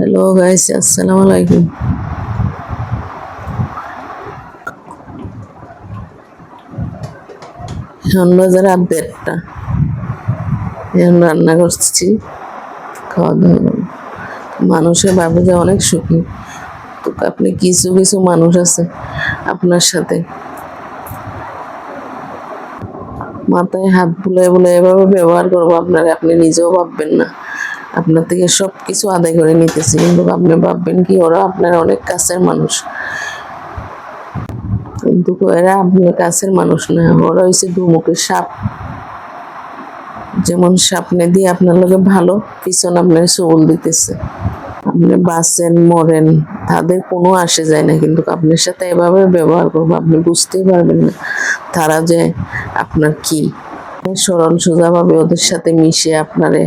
Hello guys, আসসালামু আলাইকুম। এখন বাজে রাত 1:30। এখন রান্না করছি, খাওয়া দাওয়া করবো। মানুষে ভাবে যে অনেক সুখী, তো আপনি কিছু কিছু মানুষ আছে আপনার সাথে মাথায় হাত বুলাই বুলাই এভাবে ব্যবহার করবো আপনার, আপনি নিজেও ভাববেন না। আপনার থেকে সব কিছু আদায় করে নিতেছি, কিন্তু আপনি ভাববেন কি ওরা আপনার অনেক কাছের মানুষ, কিন্তু এরা আপনার কাছের মানুষ না। ওরা হয়েছে দুমুখের সাপ। যেমন সামনে দিয়ে আপনার লোকে ভালো, পিছন আপনার চুল দিতেছে। আপনি বাঁচেন মরেন তাদের কোনো আসে যায় না, কিন্তু আপনার সাথে এভাবে ব্যবহার করবো আপনি বুঝতেই পারবেন না তারা যে আপনার কি। সরল সোজাভাবে ওদের সাথে মিশে আপনারে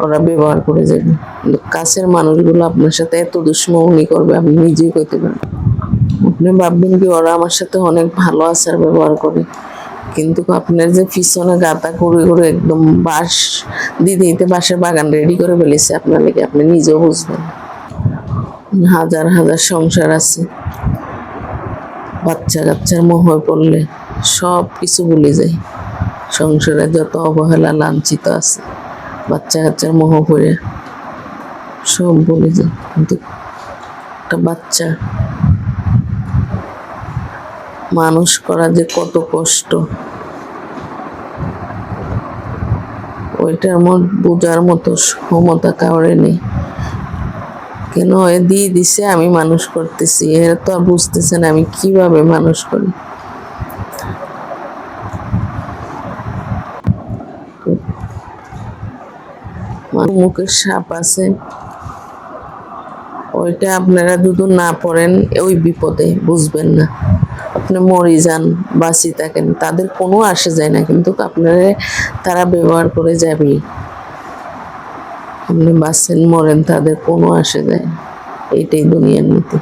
ওরা ব্যবহার করে যাবে, কিন্তু কাছের মানুষগুলো আপনার সাথে এত দুশ্মনী করবে আপনি নিজেই করতে পারেন। আপনি ভাববেন কি ওরা আমার সাথে অনেক ভালো আচার ব্যবহার করে, কিন্তু আপনার যে পিছনে গাঁথা করে করে একদম বাঁশ দিতে দিতে বাঁশের বাগান রেডি করে ফেলেছে আপনার লেগে, আপনি নিজেও বুঝবেন। হাজার হাজার সংসার আছে, বাচ্চা কাচ্চার মোহে পড়লে সব কিছু ভুলে যায়। সংসারে যত অবহেলা লাঞ্ছিত আছে, বাচ্চা কাচ্চার মোহ পড়ে সব ভুলে যায়। কিন্তু একটা বাচ্চা মানুষ করা যে কত কষ্ট, ওইটার বোঝার মতো ক্ষমতা কাউরে নেই। কেন এ দিয়ে দিছে, আমি মানুষ করতেছি, এরা তো আর বুঝতেছে না আমি কিভাবে মানুষ করি। মুখের সাপ আছে, ওইটা আপনারা যদি না পড়েন ওই বিপদে বুঝবেন না। আপনি মরে যান বাঁচি থাকেন তাদের কোনো আসে যায় না, কিন্তু আপনারা তারা ব্যবহার করে যাবেই। আপনি বাঁচেন মরেন তাদের কোনো আসে যায় না, এইটাই দুনিয়ার নীতি।